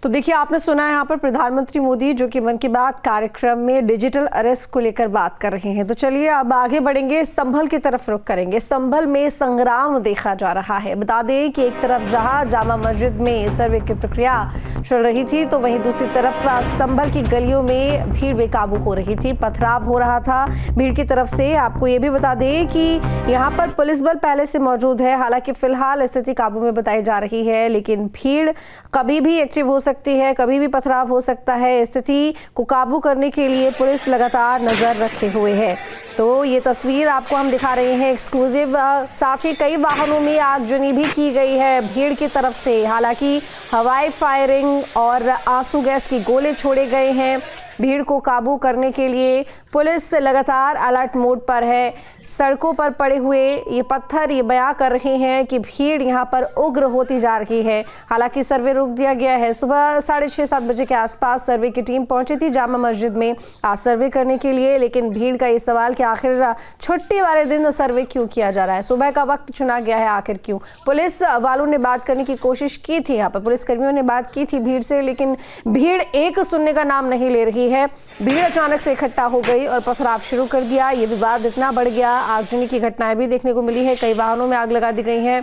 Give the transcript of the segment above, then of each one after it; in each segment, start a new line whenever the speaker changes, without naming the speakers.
तो देखिए, आपने सुना है यहाँ पर प्रधानमंत्री मोदी जो कि मन की बात कार्यक्रम में डिजिटल अरेस्ट को लेकर बात कर रहे हैं। तो चलिए अब आगे बढ़ेंगे, संभल की तरफ रुख करेंगे। संभल में संग्राम देखा जा रहा है। बता दें कि एक तरफ जहां जामा मस्जिद में सर्वे की प्रक्रिया चल रही थी, तो वहीं दूसरी तरफ संभल की गलियों में भीड़ बेकाबू हो रही थी, पथराव हो रहा था भीड़ की तरफ से। आपको ये भी बता दें कि यहाँ पर पुलिस बल पहले से मौजूद है। हालांकि फिलहाल स्थिति काबू में बताई जा रही है, लेकिन भीड़ कभी भी एक्टिव हो सकती है, कभी भी पथराव हो सकता है। स्थिति को काबू करने के लिए पुलिस लगातार नजर रखे हुए है। तो ये तस्वीर आपको हम दिखा रहे हैं एक्सक्लूसिव। साथ ही कई वाहनों में आगजनी भी की गई है भीड़ की तरफ से। हालांकि हवाई फायरिंग और आंसू गैस की गोले छोड़े गए हैं। भीड़ को काबू करने के लिए पुलिस लगातार अलर्ट मोड पर है। सड़कों पर पड़े हुए ये पत्थर ये बयां कर रहे हैं कि भीड़ यहाँ पर उग्र होती जा रही है। हालांकि सर्वे रोक दिया गया है। सुबह 6:30-7 बजे के आसपास सर्वे की टीम पहुंची थी जामा मस्जिद में आज सर्वे करने के लिए, लेकिन भीड़ का ये सवाल कि आखिर छुट्टी वाले दिन सर्वे क्यों किया जा रहा है, सुबह का वक्त चुना गया है, आखिर क्यों। पुलिस वालों ने बात करने की कोशिश की थी, यहाँ पर पुलिसकर्मियों ने बात की थी भीड़ से, लेकिन भीड़ एक सुनने का नाम नहीं ले रही है। भीड़ अचानक से इकट्ठा हो गई और पथराव शुरू कर दिया। ये विवाद इतना बढ़ गया, आगजनी की घटनाएं भी देखने को मिली है, कई वाहनों में आग लगा दी गई है।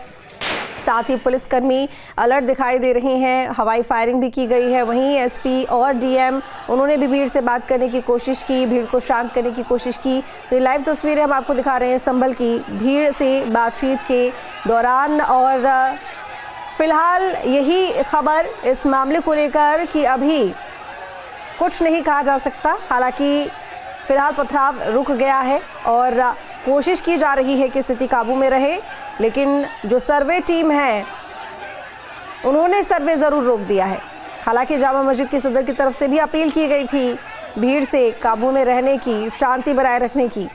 साथ ही पुलिसकर्मी अलर्ट दिखाई दे रहे हैं, हवाई फायरिंग भी की गई है। वहीं एसपी और डीएम उन्होंने भी भीड़ से बात करने की कोशिश की, भीड़ को शांत करने की कोशिश की। तो ये लाइव तस्वीरें हम आपको दिखा रहे हैं संभल की भीड़ से बातचीत के दौरान। और फिलहाल यही खबर इस मामले को लेकर कि अभी कुछ नहीं कहा जा सकता। हालांकि फिलहाल पथराव रुक गया है और कोशिश की जा रही है कि स्थिति काबू में रहे, लेकिन जो सर्वे टीम है उन्होंने सर्वे ज़रूर रोक दिया है। हालांकि जामा मस्जिद की सदर की तरफ से भी अपील की गई थी भीड़ से काबू में रहने की, शांति बनाए रखने की।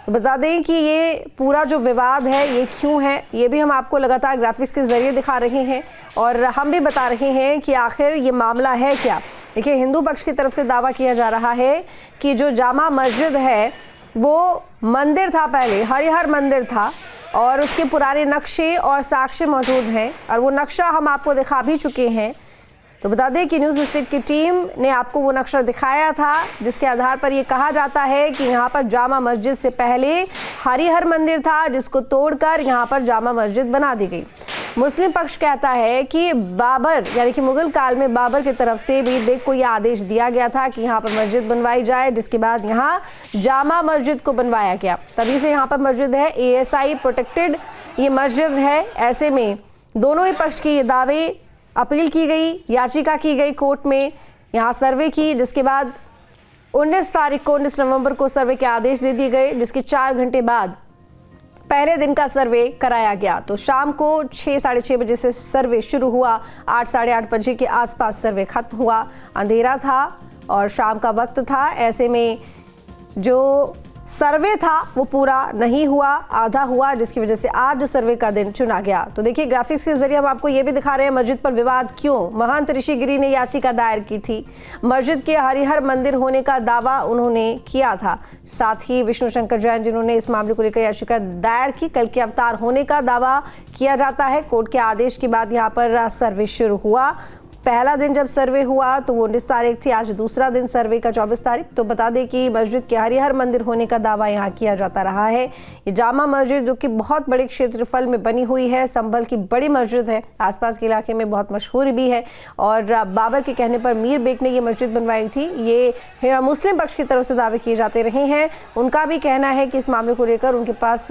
तो बता दें कि ये पूरा जो विवाद है ये क्यों है, ये भी हम आपको लगातार ग्राफिक्स के ज़रिए दिखा रहे हैं और हम भी बता रहे हैं कि आखिर ये मामला है क्या। देखिए, हिंदू पक्ष की तरफ से दावा किया जा रहा है कि जो जामा मस्जिद है वो मंदिर था, पहले हरिहर मंदिर था और उसके पुराने नक्शे और साक्ष्य मौजूद हैं और वो नक्शा हम आपको दिखा भी चुके हैं। तो बता दें कि न्यूज़ स्ट्रीट की टीम ने आपको वो नक्शा दिखाया था, जिसके आधार पर ये कहा जाता है कि यहाँ पर जामा मस्जिद से पहले हरिहर मंदिर था, जिसको तोड़कर यहाँ पर जामा मस्जिद बना दी गई। मुस्लिम पक्ष कहता है कि बाबर यानी कि मुगल काल में बाबर की तरफ से मीर बेग को यह आदेश दिया गया था कि यहाँ पर मस्जिद बनवाई जाए, जिसके बाद यहाँ जामा मस्जिद को बनवाया गया, तभी से यहाँ पर मस्जिद है। ASI प्रोटेक्टेड ये मस्जिद है। ऐसे में दोनों ही पक्ष के ये दावे, अपील की गई, याचिका की गई कोर्ट में, यहाँ सर्वे की, जिसके बाद 19 नवंबर को सर्वे के आदेश दे दिए गए, जिसके 4 घंटे बाद पहले दिन का सर्वे कराया गया। तो शाम को 6-6:30 बजे से सर्वे शुरू हुआ, 8 साढ़े 8 बजे के आसपास सर्वे खत्म हुआ। अंधेरा था और शाम का वक्त था, ऐसे में जो सर्वे था वो पूरा नहीं हुआ, आधा हुआ, जिसकी वजह से आज सर्वे का दिन चुना गया। तो देखिए, ग्राफिक्स के जरिए हम आपको ये भी दिखा रहे हैं मस्जिद पर विवाद क्यों। महंत ऋषिगिरी ने याचिका दायर की थी, मस्जिद के हरिहर मंदिर होने का दावा उन्होंने किया था। साथ ही विष्णु शंकर जैन जिन्होंने इस मामले को लेकर याचिका दायर की, कल के अवतार होने का दावा किया जाता है। कोर्ट के आदेश के बाद यहाँ पर सर्वे शुरू हुआ। पहला दिन जब सर्वे हुआ तो वो 19 तारीख थी, आज दूसरा दिन सर्वे का 24 तारीख। तो बता दें कि मस्जिद के हरिहर मंदिर होने का दावा यहाँ किया जाता रहा है। ये जामा मस्जिद जो कि बहुत बड़े क्षेत्रफल में बनी हुई है, संभल की बड़ी मस्जिद है, आसपास के इलाके में बहुत मशहूर भी है और बाबर के कहने पर मीर बेग ने ये मस्जिद बनवाई थी। ये मुस्लिम पक्ष की तरफ से दावे किए जाते रहे हैं। उनका भी कहना है कि इस मामले को लेकर उनके पास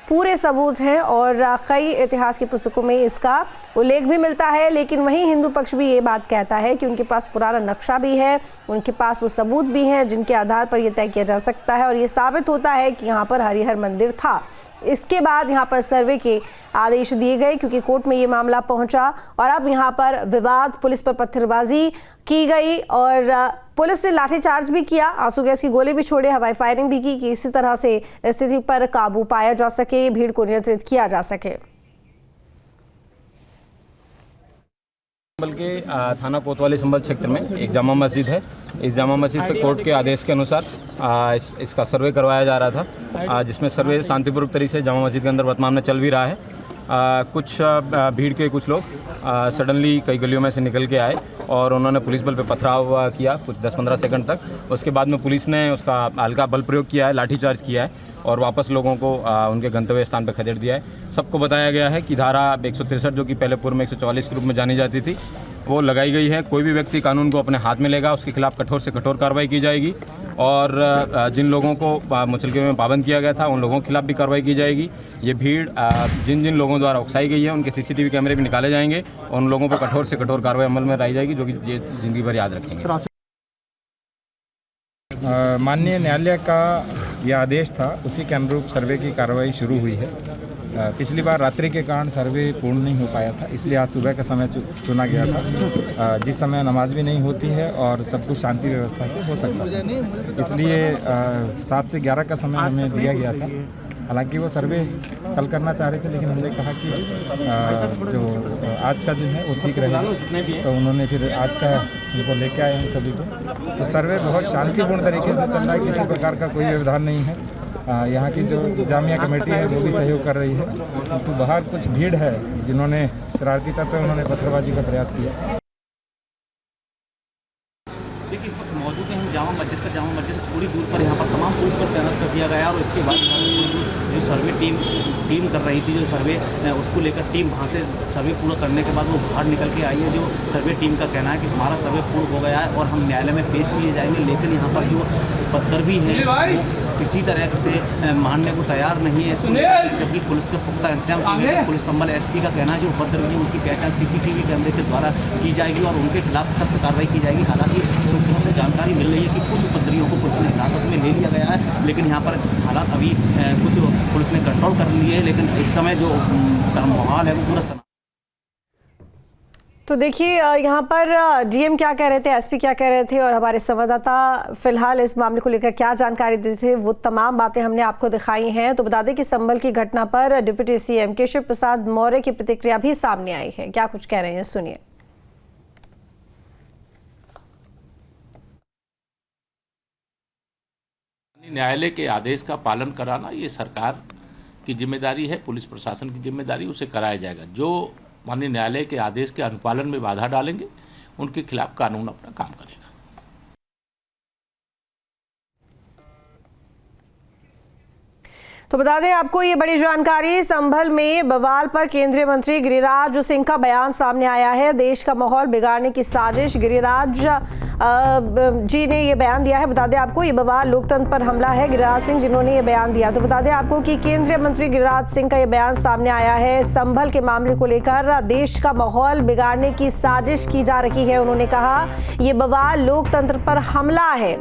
पूरे सबूत हैं और कई इतिहास की पुस्तकों में इसका उल्लेख भी मिलता है। लेकिन वहीं हिंदू पक्ष भी बात कहता है कि उनके पास पुराना नक्शा भी है, उनके पास वो सबूत भी हैं जिनके आधार पर यह तय किया जा सकता है और ये साबित होता है कि यहाँ पर हरिहर मंदिर था। इसके बाद यहाँ पर सर्वे के आदेश दिए गए क्योंकि कोर्ट में ये मामला पहुंचा और अब यहाँ पर विवाद, पुलिस पर पत्थरबाजी की गई और पुलिस ने लाठीचार्ज भी किया, आंसू गैस की गोले भी छोड़े, हवाई फायरिंग भी की कि इसी तरह से स्थिति पर काबू पाया जा सके, भीड़ को नियंत्रित किया जा सके।
संभल के थाना कोतवाली संभल क्षेत्र में एक जामा मस्जिद है। इस जामा मस्जिद पे कोर्ट के आदेश के अनुसार इसका सर्वे करवाया जा रहा था, जिसमें सर्वे शांतिपूर्वक तरीके से जामा मस्जिद के अंदर वर्तमान में चल भी रहा है। कुछ भीड़ के कुछ लोग सडनली कई गलियों में से निकल के आए और उन्होंने पुलिस बल पे पथराव किया कुछ 10-15 सेकंड तक। उसके बाद में पुलिस ने उसका हल्का बल प्रयोग किया है, लाठीचार्ज किया है और वापस लोगों को उनके गंतव्य स्थान पर खदेड़ दिया है। सबको बताया गया है कि धारा 163 जो कि पहले पूर्व में 144 के रूप में जानी जाती थी वो लगाई गई है। कोई भी व्यक्ति कानून को अपने हाथ में लेगा उसके खिलाफ कठोर से कठोर कार्रवाई की जाएगी और जिन लोगों को मुचलके में पाबंद किया गया था उन लोगों के खिलाफ भी कार्रवाई की जाएगी। ये भीड़ जिन जिन लोगों द्वारा उकसाई गई है उनके CCTV कैमरे भी निकाले जाएंगे और उन लोगों पर कठोर से कठोर कार्रवाई अमल में लाई जाएगी जो कि जिंदगी भर याद रखेंगे।
माननीय न्यायालय का यह आदेश था, उसी के अनुरूप सर्वे की कार्रवाई शुरू हुई है। पिछली बार रात्रि के कारण सर्वे पूर्ण नहीं हो पाया था, इसलिए आज सुबह का समय चुना गया था, जिस समय नमाज भी नहीं होती है और सब कुछ शांति व्यवस्था से हो सकता है। इसलिए 7 से 11 का समय हमें दिया गया था। हालांकि वो सर्वे कल करना चाह रहे थे, लेकिन हमने कहा कि जो आज का दिन है वो ठीक रहेगा, तो उन्होंने फिर आज का उनको लेके आए हम सभी को। तो सर्वे बहुत शांतिपूर्ण तरीके से चल रहा है, किसी प्रकार का कोई व्यवधान नहीं है। यहाँ की जो जामिया कमेटी है वो भी सहयोग कर रही है। तो बाहर कुछ भीड़ है जिन्होंने शरारती तत्व उन्होंने पत्थरबाजी का प्रयास किया।
देखिए, इस वक्त मौजूद हैं हम जामा मस्जिद से थोड़ी दूर पर यहाँ पर तमाम पुलिस पर तैनात कर दिया गया और उसके बाद जो सर्वे टीम कर रही थी, जो सर्वे उसको लेकर टीम वहाँ से सर्वे पूरा करने के बाद वो बाहर निकल के आई है। जो सर्वे टीम का कहना है कि हमारा सर्वे पूर्ण हो गया है और हम न्यायालय में पेश किए जाएंगे, लेकिन यहाँ पर जो पत्थर भी है वो किसी तरह से मानने को तैयार नहीं है इसको, जबकि पुलिस के पुख्ता इंतजाम किए गए। पुलिस संबल SP का कहना है जो उपद्रवी है उनकी पहचान CCTV कैमरे के द्वारा की जाएगी और उनके खिलाफ सख्त कार्रवाई की जाएगी। हालांकि सूत्रों से जानकारी मिल रही है कि कुछ उपद्रवियों को पुलिस ने हिरासत में ले लिया गया है, लेकिन यहाँ पर हालात अभी कुछ पुलिस ने कंट्रोल कर लिए है, लेकिन इस समय जो माहौल है वो पूरा।
तो देखिए यहाँ पर DM क्या कह रहे थे, SP क्या कह रहे थे और हमारे संवाददाता फिलहाल इस मामले को लेकर क्या जानकारी देते थे, वो तमाम बातें हमने आपको दिखाई हैं। तो बता दें कि संभल की घटना पर डिप्टी CM केशव प्रसाद मौर्य की प्रतिक्रिया भी सामने आई है। क्या कुछ कह रहे हैं, सुनिए।
न्यायालय के आदेश का पालन कराना ये सरकार की जिम्मेदारी है, पुलिस प्रशासन की जिम्मेदारी, उसे कराया जाएगा। जो माननीय न्यायालय के आदेश के अनुपालन में बाधा डालेंगे उनके खिलाफ कानून अपना काम करेगा।
तो बता दें आपको ये बड़ी जानकारी, संभल में बवाल पर केंद्रीय मंत्री गिरिराज सिंह का बयान सामने आया है। देश का माहौल बिगाड़ने की साजिश, गिरिराज जी ने ये बयान दिया है। बता दें आपको ये बवाल लोकतंत्र पर हमला है, गिरिराज सिंह जिन्होंने ये बयान दिया। तो बता दें आपको कि केंद्रीय मंत्री गिरिराज सिंह का ये बयान सामने आया है। संभल के मामले को लेकर देश का माहौल बिगाड़ने की साजिश की जा रही है। उन्होंने कहा ये बवाल लोकतंत्र पर हमला है।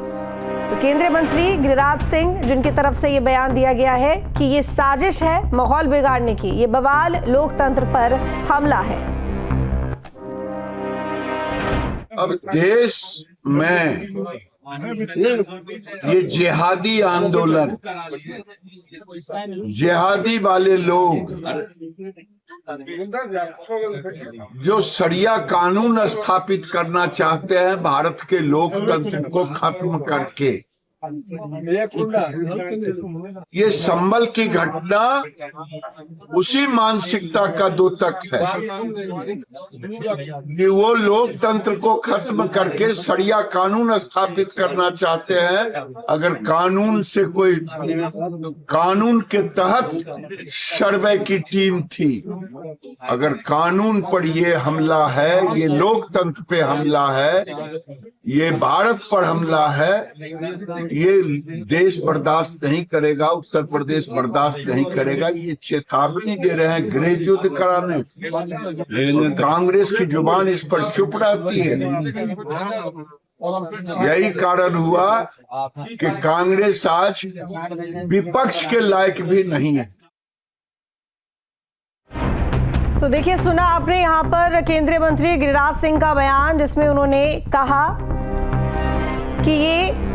तो केंद्रीय मंत्री गिरिराज सिंह जिनकी तरफ से ये बयान दिया गया है कि ये साजिश है माहौल बिगाड़ने की, ये बवाल लोकतंत्र पर हमला है।
अब देश में ये जिहादी आंदोलन, जिहादी वाले लोग जो शरिया कानून स्थापित करना चाहते हैं भारत के लोकतंत्र को खत्म करके, ये संभल की घटना उसी मानसिकता का द्योतक है कि वो लोकतंत्र को खत्म करके शरिया कानून स्थापित करना चाहते हैं। अगर कानून से कोई कानून के तहत सर्वे की टीम थी, अगर कानून पर ये हमला है, ये लोकतंत्र पे हमला है, ये भारत पर हमला है, ये देश बर्दाश्त नहीं करेगा, उत्तर प्रदेश बर्दाश्त नहीं करेगा। ये चेतावनी दे रहे हैं गृह युद्ध कराने। कांग्रेस की जुबान इस पर चुप रहती है। यही कारण हुआ कि कांग्रेस आज विपक्ष के लायक भी नहीं है।
तो देखिए, सुना आपने यहाँ पर केंद्रीय मंत्री गिरिराज सिंह का बयान, जिसमें उन्होंने कहा कि ये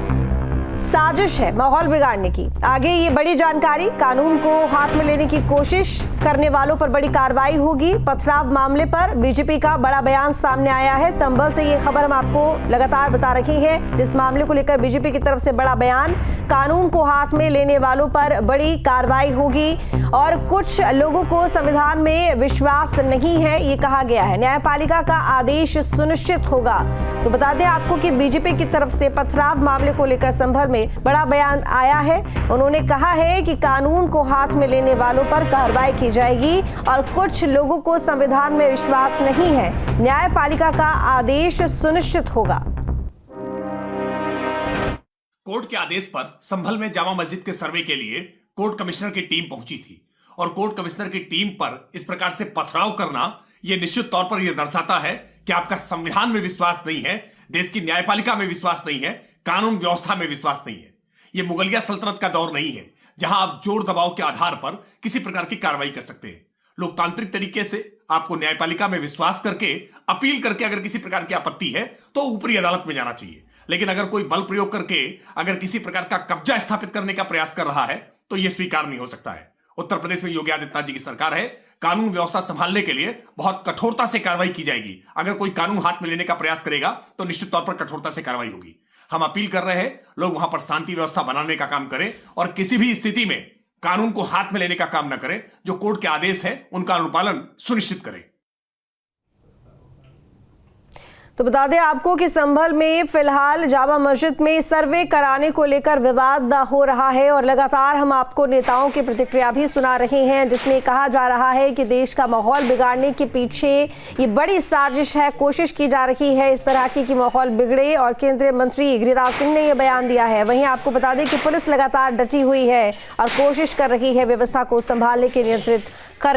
साजिश है माहौल बिगाड़ने की। आगे ये बड़ी जानकारी, कानून को हाथ में लेने की कोशिश करने वालों पर बड़ी कार्रवाई होगी। पथराव मामले पर बीजेपी का बड़ा बयान सामने आया है। संभल से ये खबर हम आपको लगातार बता रहे हैं। इस मामले को लेकर बीजेपी की तरफ से बड़ा बयान, कानून को हाथ में लेने वालों पर बड़ी कार्रवाई होगी और कुछ लोगों को संविधान में विश्वास नहीं है, ये कहा गया है। न्यायपालिका का आदेश सुनिश्चित होगा। तो बता दें आपको कि बीजेपी की तरफ से पथराव मामले को लेकर संभल में बड़ा बयान आया है। उन्होंने कहा है कि कानून को हाथ में लेने वालों पर कार्रवाई की जाएगी और कुछ लोगों को संविधान में विश्वास नहीं है, न्यायपालिका का आदेश सुनिश्चित होगा।
कोर्ट के आदेश पर संभल में जामा मस्जिद के सर्वे के लिए कोर्ट कमिश्नर की टीम पहुंची थी और कोर्ट कमिश्नर की टीम पर इस प्रकार से पथराव करना यह निश्चित तौर पर यह दर्शाता है कि आपका संविधान में विश्वास नहीं है, देश की न्यायपालिका में विश्वास नहीं है, कानून व्यवस्था में विश्वास नहीं है। यह मुगलिया सल्तनत का दौर नहीं है जहां आप जोर दबाव के आधार पर किसी प्रकार की कार्रवाई कर सकते हैं। लोकतांत्रिक तरीके से आपको न्यायपालिका में विश्वास करके अपील करके अगर किसी प्रकार की आपत्ति है तो ऊपरी अदालत में जाना चाहिए। लेकिन अगर कोई बल प्रयोग करके अगर किसी प्रकार का कब्जा स्थापित करने का प्रयास कर रहा है तो यह स्वीकार नहीं हो सकता है। उत्तर प्रदेश में योगी आदित्यनाथ जी की सरकार है, कानून व्यवस्था संभालने के लिए बहुत कठोरता से कार्रवाई की जाएगी। अगर कोई कानून हाथ में लेने का प्रयास करेगा तो निश्चित तौर पर कठोरता से कार्रवाई होगी। हम अपील कर रहे हैं लोग वहां पर शांति व्यवस्था बनाने का काम करें और किसी भी स्थिति में कानून को हाथ में लेने का काम न करें। जो कोर्ट के आदेश है उनका अनुपालन सुनिश्चित करें।
तो बता दें आपको कि संभल में फिलहाल जामा मस्जिद में सर्वे कराने को लेकर विवाद हो रहा है और लगातार हम आपको नेताओं की प्रतिक्रिया भी सुना रहे हैं, जिसमें कहा जा रहा है कि देश का माहौल बिगाड़ने के पीछे ये बड़ी साजिश है, कोशिश की जा रही है इस तरह की कि माहौल बिगड़े। और केंद्रीय मंत्री गिरिराज सिंह ने यह बयान दिया है। वहीं आपको बता दें कि पुलिस लगातार डटी हुई है और कोशिश कर रही है व्यवस्था को संभालने के, नियंत्रित